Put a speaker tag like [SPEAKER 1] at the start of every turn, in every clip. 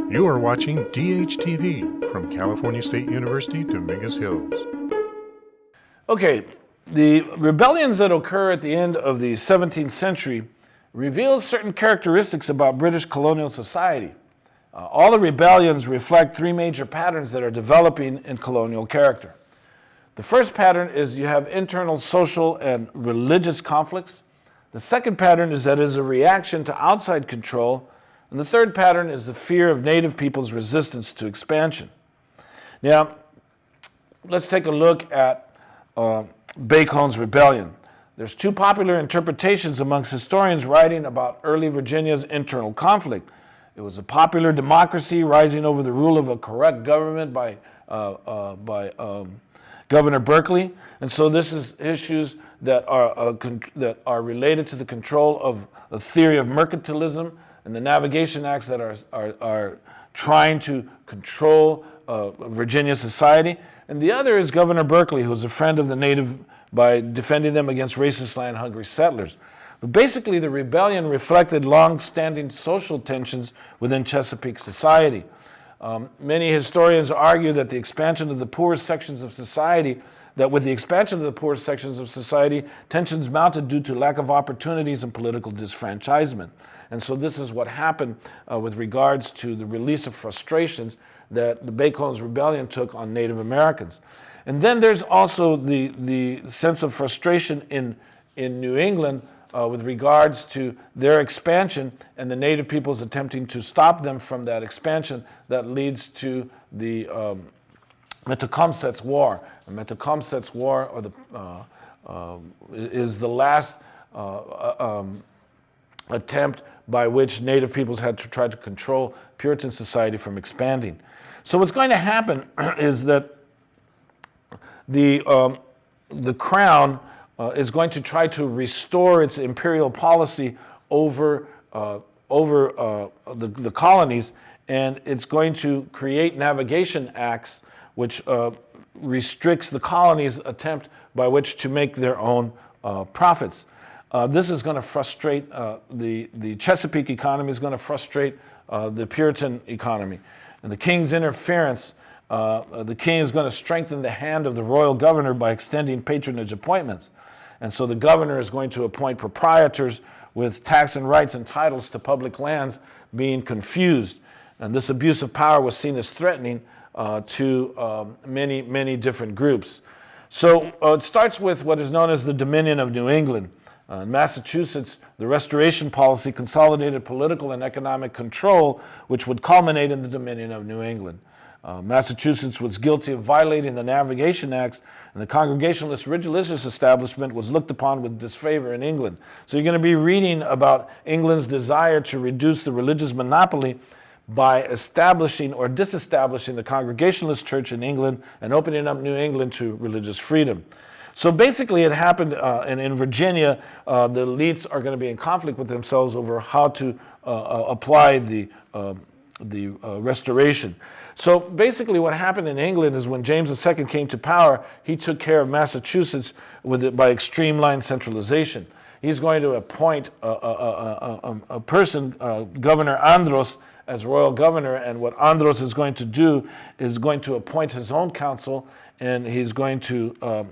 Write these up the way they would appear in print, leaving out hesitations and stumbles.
[SPEAKER 1] You are watching DHTV from California State University, Dominguez Hills.
[SPEAKER 2] Okay, the rebellions that occur at the end of the 17th century reveal certain characteristics about British colonial society. All the rebellions reflect three major patterns that are developing in colonial character. The first pattern is you have internal social and religious conflicts. The second pattern is that it is a reaction to outside control. And the third pattern is the fear of native people's resistance to expansion. Now, let's take a look at Bacon's rebellion. There's two popular interpretations amongst historians writing about early Virginia's internal conflict. It was a popular democracy rising over the rule of a corrupt government by Governor Berkeley. And so this is issues that are related to the control of a theory of mercantilism and the navigation acts that are trying to control Virginia society. And the other is Governor Berkeley, who's a friend of the native by defending them against racist land-hungry settlers. But basically, the rebellion reflected long-standing social tensions within Chesapeake society. Many historians argue that the expansion of the poorest sections of society, tensions mounted due to lack of opportunities and political disfranchisement. And so this is what happened with regards to the release of frustrations that the Bacon's Rebellion took on Native Americans. And then there's also the sense of frustration in New England with regards to their expansion and the Native peoples attempting to stop them from that expansion that leads to the Metacomset's War. The Metacomset's War is the last attempt by which Native peoples had to try to control Puritan society from expanding. So what's going to happen is that the Crown is going to try to restore its imperial policy over the colonies, and it's going to create navigation acts which restricts the colonies' attempt by which to make their own profits. This is going to frustrate the Chesapeake economy, is going to frustrate the Puritan economy. And the king's interference, the king is going to strengthen the hand of the royal governor by extending patronage appointments. And so the governor is going to appoint proprietors with tax and rights and titles to public lands being confused. And this abuse of power was seen as threatening to many different groups. So it starts with what is known as the Dominion of New England. In Massachusetts, the Restoration policy consolidated political and economic control, which would culminate in the Dominion of New England. Massachusetts was guilty of violating the Navigation Acts, and the Congregationalist religious establishment was looked upon with disfavor in England. So you're going to be reading about England's desire to reduce the religious monopoly by establishing or disestablishing the Congregationalist Church in England and opening up New England to religious freedom. So basically it happened in Virginia, the elites are going to be in conflict with themselves over how to apply the restoration. So basically what happened in England is when James II came to power, he took care of Massachusetts by extreme line centralization. He's going to appoint a person, Governor Andros, as royal governor, and what Andros is going to do is going to appoint his own council, and he's going to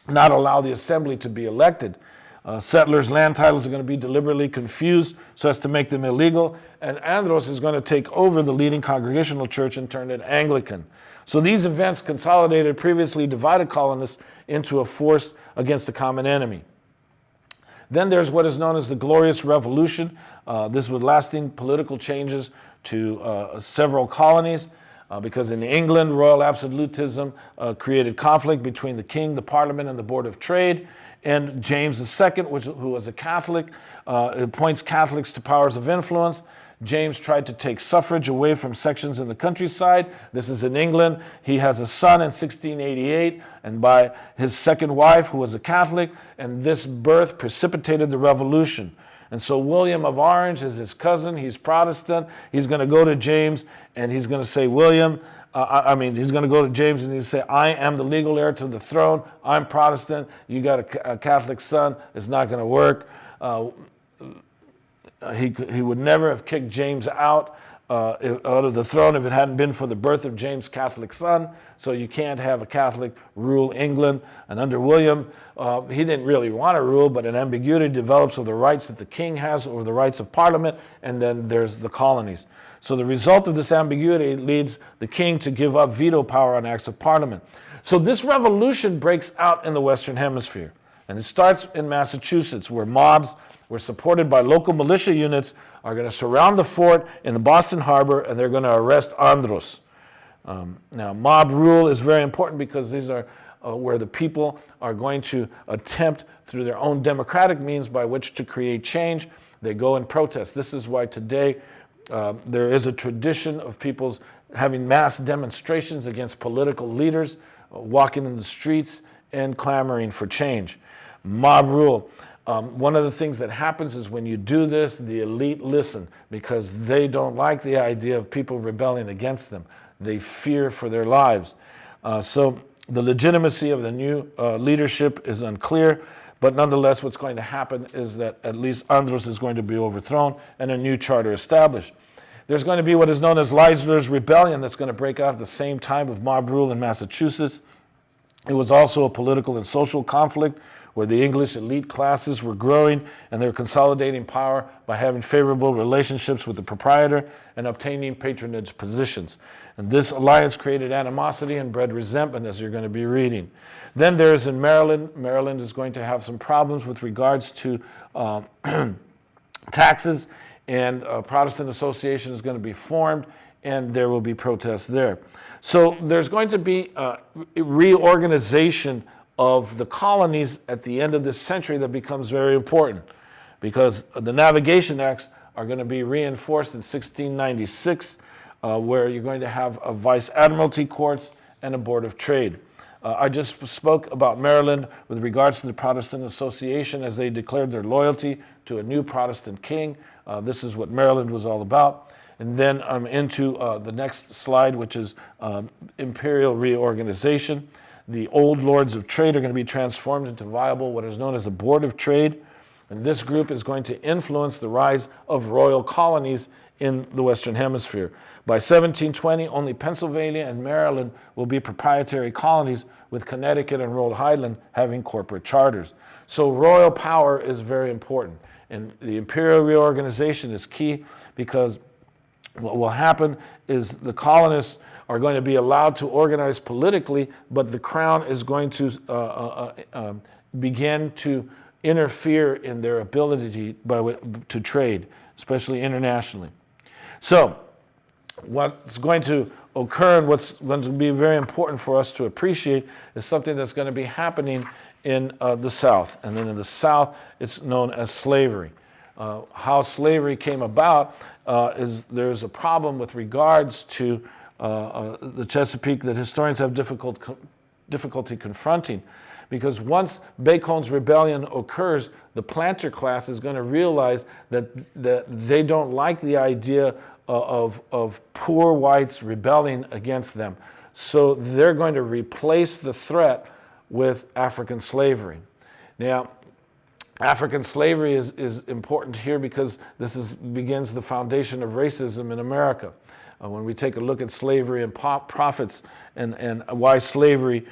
[SPEAKER 2] not allow the assembly to be elected. Settlers' land titles are going to be deliberately confused so as to make them illegal, and Andros is going to take over the leading Congregational church and turn it Anglican. So these events consolidated previously divided colonists into a force against the common enemy. Then there's what is known as the Glorious Revolution. This was lasting political changes to several colonies. Because in England, royal absolutism created conflict between the king, the parliament, and the board of trade. And James II, who was a Catholic, appoints Catholics to powers of influence. James tried to take suffrage away from sections in the countryside. This is in England. He has a son in 1688, and by his second wife, who was a Catholic, and this birth precipitated the revolution. And so William of Orange is his cousin. He's Protestant. He's going to go to James and he's going to say, he's going to go to James and he's say, I am the legal heir to the throne. I'm Protestant. You got a Catholic son. It's not going to work. He would never have kicked James out out of the throne if it hadn't been for the birth of James' Catholic son. So you can't have a Catholic rule England. And under William, he didn't really want to rule, but an ambiguity develops of the rights that the king has over the rights of Parliament, and then there's the colonies. So the result of this ambiguity leads the king to give up veto power on acts of Parliament. So this revolution breaks out in the Western Hemisphere. And it starts in Massachusetts, where mobs were supported by local militia units are going to surround the fort in the Boston Harbor, and they're going to arrest Andros. Now, mob rule is very important because these are where the people are going to attempt through their own democratic means by which to create change. They go and protest. This is why today there is a tradition of people's having mass demonstrations against political leaders, walking in the streets and clamoring for change. Mob rule. One of the things that happens is when you do this, the elite listen because they don't like the idea of people rebelling against them. They fear for their lives. So the legitimacy of the new leadership is unclear, but nonetheless what's going to happen is that at least Andros is going to be overthrown and a new charter established. There's going to be what is known as Leisler's Rebellion that's going to break out at the same time of mob rule in Massachusetts. It was also a political and social conflict where the English elite classes were growing and they were consolidating power by having favorable relationships with the proprietor and obtaining patronage positions. And this alliance created animosity and bred resentment, as you're going to be reading. Then there's in Maryland. Maryland is going to have some problems with regards to taxes, and a Protestant association is going to be formed, and there will be protests there. So there's going to be a reorganization of the colonies at the end of this century that becomes very important because the Navigation Acts are going to be reinforced in 1696, where you're going to have a Vice Admiralty Courts and a Board of Trade. I just spoke about Maryland with regards to the Protestant Association as they declared their loyalty to a new Protestant king. This is what Maryland was all about. And then I'm into the next slide, which is Imperial Reorganization. The old lords of trade are going to be transformed into viable, what is known as the Board of Trade. And this group is going to influence the rise of royal colonies in the Western Hemisphere. By 1720, only Pennsylvania and Maryland will be proprietary colonies, with Connecticut and Rhode Island having corporate charters. So royal power is very important. And the Imperial Reorganization is key because what will happen is the colonists are going to be allowed to organize politically, but the crown is going to begin to interfere in their ability to trade, especially internationally. So what's going to occur and what's going to be very important for us to appreciate is something that's going to be happening in the South. And then in the South, it's known as slavery. How slavery came about is there's a problem with regards to the Chesapeake that historians have difficulty confronting, because once Bacon's rebellion occurs, the planter class is going to realize that they don't like the idea of poor whites rebelling against them. So they're going to replace the threat with African slavery. Now, African slavery is important here because this begins the foundation of racism in America. When we take a look at slavery and profits and why slavery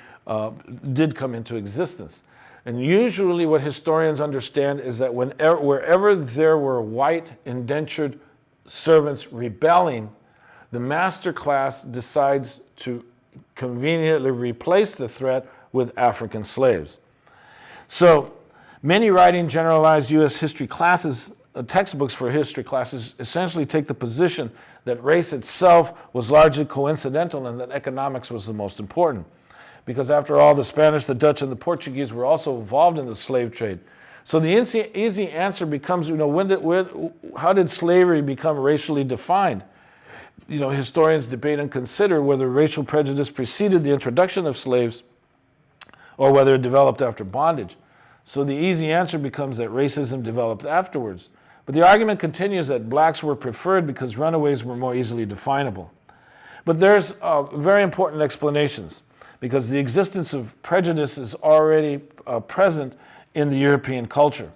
[SPEAKER 2] did come into existence. And usually what historians understand is that wherever there were white indentured servants rebelling, the master class decides to conveniently replace the threat with African slaves. So many writing generalized U.S. history classes, textbooks for history classes, essentially take the position that race itself was largely coincidental and that economics was the most important. Because after all, the Spanish, the Dutch, and the Portuguese were also involved in the slave trade. So the easy answer becomes, how did slavery become racially defined? Historians debate and consider whether racial prejudice preceded the introduction of slaves or whether it developed after bondage. So the easy answer becomes that racism developed afterwards. But the argument continues that blacks were preferred because runaways were more easily definable. But there's very important explanations, because the existence of prejudice is already present in the European culture.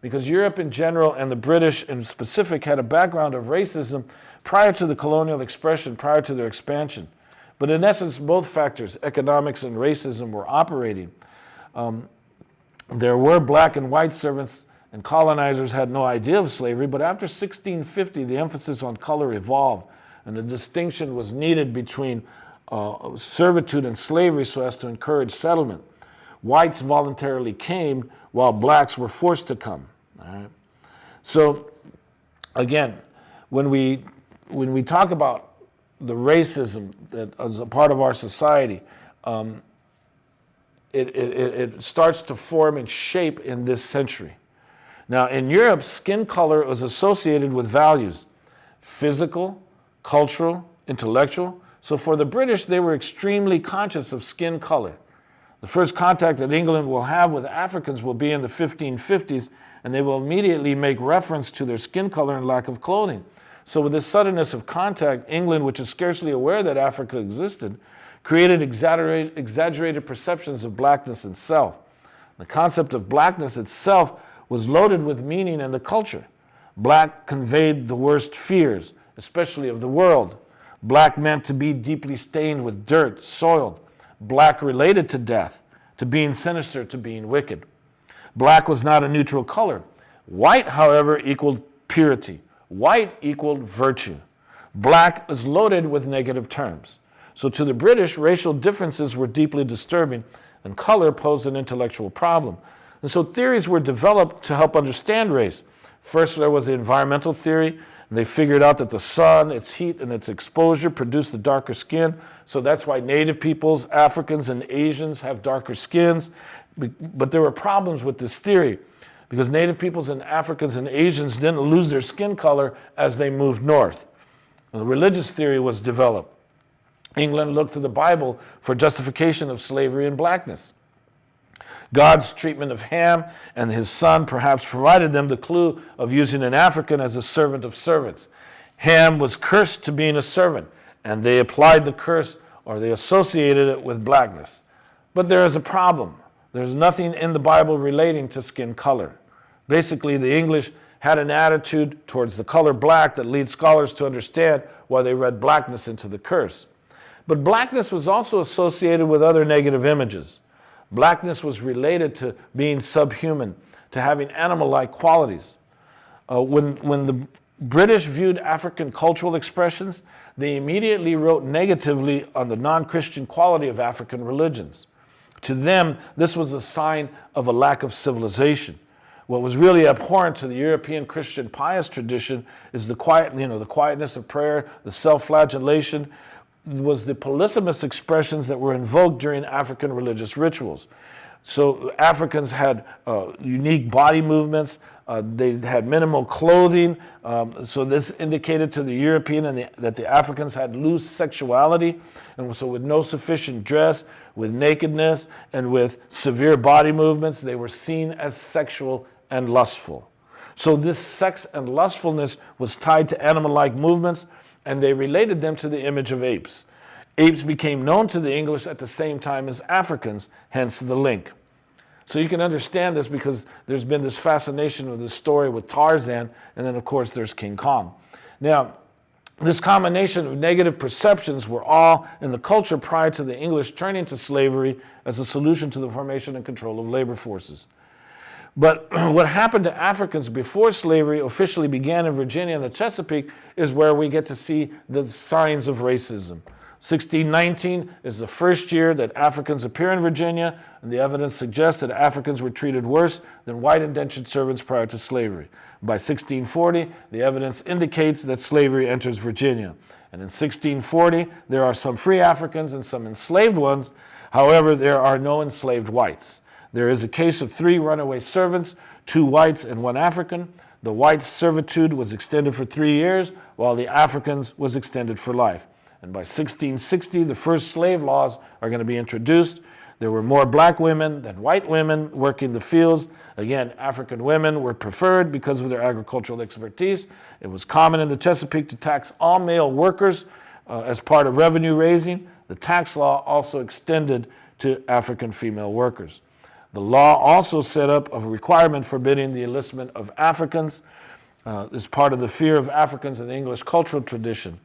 [SPEAKER 2] because Europe in general and the British in specific had a background of racism prior to the colonial expression, prior to their expansion. But in essence, both factors, economics and racism, were operating. There were black and white servants, and colonizers had no idea of slavery, but after 1650, the emphasis on color evolved, and the distinction was needed between servitude and slavery so as to encourage settlement. Whites voluntarily came, while blacks were forced to come. All right? So, again, when we talk about the racism that is a part of our society, it starts to form and shape in this century. Now, in Europe, skin color was associated with values, physical, cultural, intellectual. So for the British, they were extremely conscious of skin color. The first contact that England will have with Africans will be in the 1550s, and they will immediately make reference to their skin color and lack of clothing. So with this suddenness of contact, England, which is scarcely aware that Africa existed, created exaggerated perceptions of blackness itself. The concept of blackness itself was loaded with meaning in the culture. Black conveyed the worst fears, especially of the world. Black meant to be deeply stained with dirt, soiled. Black related to death, to being sinister, to being wicked. Black was not a neutral color. White, however, equaled purity. White equaled virtue. Black is loaded with negative terms. So to the British, racial differences were deeply disturbing, and color posed an intellectual problem. And so theories were developed to help understand race. First, there was the environmental theory, and they figured out that the sun, its heat, and its exposure produced the darker skin. So that's why Native peoples, Africans, and Asians have darker skins. But there were problems with this theory, because Native peoples and Africans and Asians didn't lose their skin color as they moved north. The religious theory was developed. England looked to the Bible for justification of slavery and blackness. God's treatment of Ham and his son perhaps provided them the clue of using an African as a servant of servants. Ham was cursed to being a servant, and they applied the curse, or they associated it with blackness. But there is a problem. There's nothing in the Bible relating to skin color. Basically, the English had an attitude towards the color black that leads scholars to understand why they read blackness into the curse. But blackness was also associated with other negative images. Blackness was related to being subhuman, to having animal-like qualities. When the British viewed African cultural expressions, they immediately wrote negatively on the non-Christian quality of African religions. To them, this was a sign of a lack of civilization. What was really abhorrent to the European Christian pious tradition is the quietness of prayer, the self-flagellation, was the polysemous expressions that were invoked during African religious rituals. So Africans had unique body movements, they had minimal clothing, so this indicated to the European that the Africans had loose sexuality, and so with no sufficient dress, with nakedness, and with severe body movements, they were seen as sexual and lustful. So this sex and lustfulness was tied to animal-like movements, and they related them to the image of apes. Apes became known to the English at the same time as Africans, hence the link. So you can understand this because there's been this fascination with this story with Tarzan, and then of course there's King Kong. Now, this combination of negative perceptions were all in the culture prior to the English turning to slavery as a solution to the formation and control of labor forces. But what happened to Africans before slavery officially began in Virginia and the Chesapeake is where we get to see the signs of racism. 1619 is the first year that Africans appear in Virginia, and the evidence suggests that Africans were treated worse than white indentured servants prior to slavery. By 1640, the evidence indicates that slavery enters Virginia. And in 1640, there are some free Africans and some enslaved ones. However, there are no enslaved whites. There is a case of 3 runaway servants, 2 whites and 1 African. The whites' servitude was extended for 3 years, while the Africans' was extended for life. And by 1660, the first slave laws are going to be introduced. There were more black women than white women working the fields. Again, African women were preferred because of their agricultural expertise. It was common in the Chesapeake to tax all male workers as part of revenue raising. The tax law also extended to African female workers. The law also set up a requirement forbidding the enlistment of Africans as part of the fear of Africans in the English cultural tradition.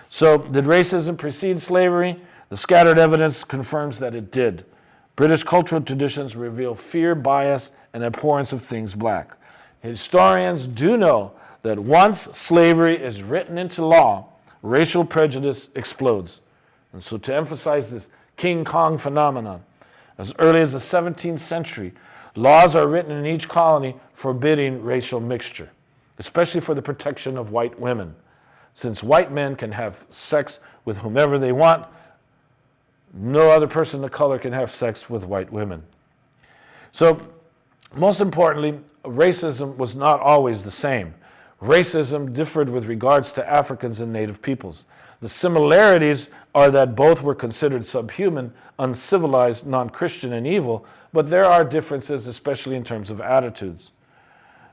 [SPEAKER 2] So, did racism precede slavery? The scattered evidence confirms that it did. British cultural traditions reveal fear, bias, and abhorrence of things black. Historians do know that once slavery is written into law, racial prejudice explodes. And so to emphasize this King Kong phenomenon, as early as the 17th century, laws are written in each colony forbidding racial mixture, especially for the protection of white women. Since white men can have sex with whomever they want, no other person of color can have sex with white women. So, most importantly, racism was not always the same. Racism differed with regards to Africans and Native peoples. The similarities are that both were considered subhuman, uncivilized, non-Christian, and evil, but there are differences, especially in terms of attitudes.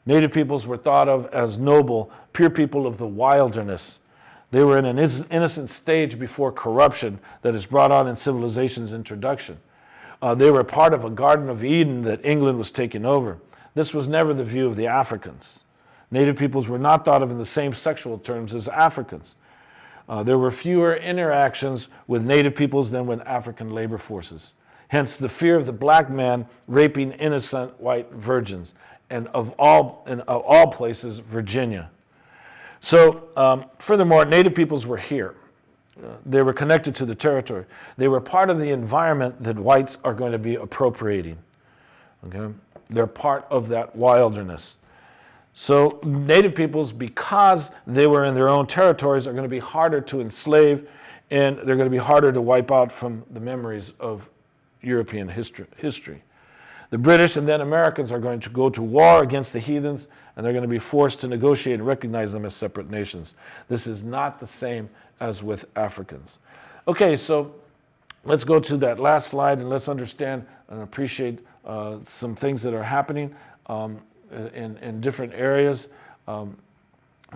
[SPEAKER 2] Native peoples were thought of as noble, pure people of the wilderness. They were in an innocent stage before corruption that is brought on in civilization's introduction. They were part of a Garden of Eden that England was taking over. This was never the view of the Africans. Native peoples were not thought of in the same sexual terms as Africans. There were fewer interactions with Native peoples than with African labor forces. Hence, the fear of the black man raping innocent white virgins, and of all places, Virginia. So, furthermore, Native peoples were here. They were connected to the territory. They were part of the environment that whites are going to be appropriating. Okay? They're part of that wilderness. So Native peoples, because they were in their own territories, are going to be harder to enslave, and they're going to be harder to wipe out from the memories of European history. The British and then Americans are going to go to war against the heathens, and they're going to be forced to negotiate and recognize them as separate nations. This is not the same as with Africans. Okay, so let's go to that last slide, and let's understand and appreciate some things that are happening in different areas.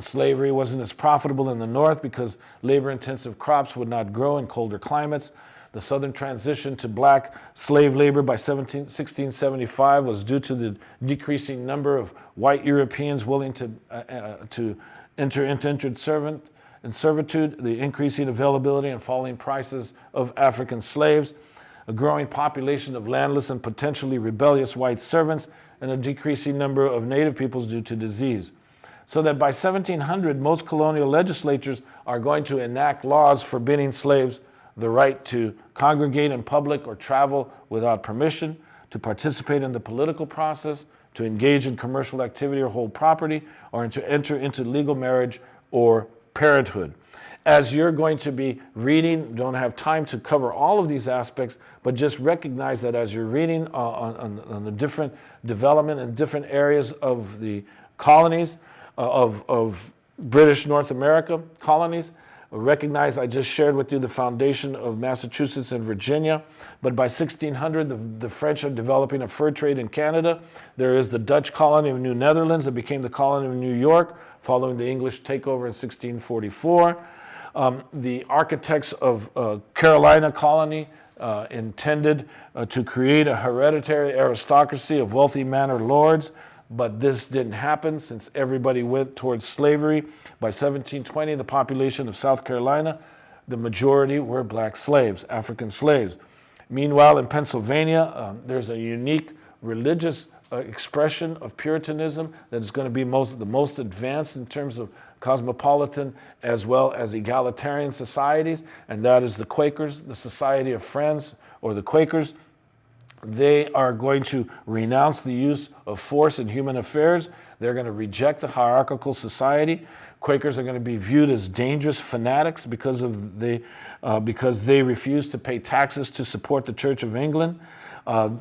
[SPEAKER 2] Slavery wasn't as profitable in the North because labor-intensive crops would not grow in colder climates. The Southern transition to black slave labor by 1675 was due to the decreasing number of white Europeans willing to enter into servitude, the increasing availability and falling prices of African slaves, a growing population of landless and potentially rebellious white servants, and a decreasing number of Native peoples due to disease. So that by 1700, most colonial legislatures are going to enact laws forbidding slaves the right to congregate in public or travel without permission, to participate in the political process, to engage in commercial activity or hold property, or to enter into legal marriage or parenthood. As you're going to be reading, don't have time to cover all of these aspects, but just recognize that as you're reading on the different development in different areas of the colonies, of British North America colonies, recognize I just shared with you the foundation of Massachusetts and Virginia, but by 1600 the French are developing a fur trade in Canada. There is the Dutch colony of New Netherlands that became the colony of New York following the English takeover in 1644. The architects of Carolina colony intended to create a hereditary aristocracy of wealthy manor lords, but this didn't happen since everybody went towards slavery. By 1720, the population of South Carolina, the majority were black slaves, African slaves. Meanwhile, in Pennsylvania, there's a unique religious expression of Puritanism that is going to be the most advanced in terms of cosmopolitan as well as egalitarian societies, and that is the Quakers, the Society of Friends, or the Quakers. They are going to renounce the use of force in human affairs. They're going to reject the hierarchical society. Quakers are going to be viewed as dangerous fanatics because they refuse to pay taxes to support the Church of England.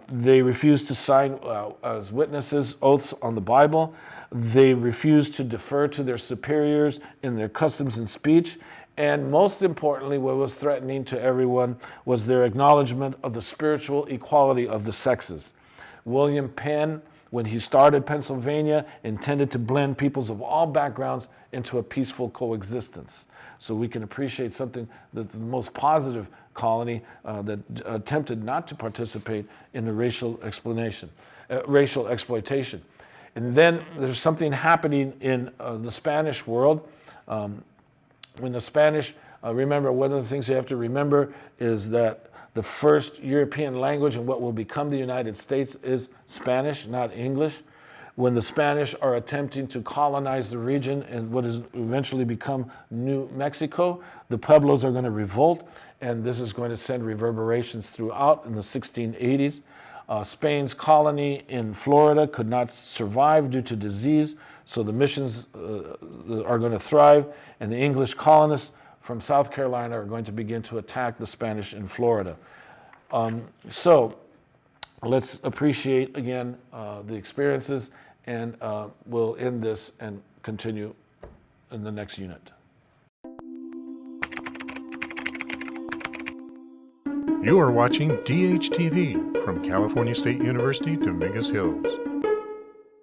[SPEAKER 2] They refuse to sign as witnesses oaths on the Bible. They refuse to defer to their superiors in their customs and speech. And most importantly, what was threatening to everyone was their acknowledgement of the spiritual equality of the sexes. William Penn, when he started Pennsylvania, intended to blend peoples of all backgrounds into a peaceful coexistence. So we can appreciate something that the most positive colony that attempted not to participate in the racial exploitation. And then there's something happening in the Spanish world. When the Spanish, remember, one of the things you have to remember is that the first European language in what will become the United States is Spanish, not English. When the Spanish are attempting to colonize the region and what has eventually become New Mexico, the Pueblos are going to revolt, and this is going to send reverberations throughout in the 1680s. Spain's colony in Florida could not survive due to disease, so the missions are going to thrive, and the English colonists from South Carolina are going to begin to attack the Spanish in Florida. So let's appreciate, again, the experiences, and we'll end this and continue in the next unit.
[SPEAKER 1] You are watching DHTV from California State University, Dominguez Hills.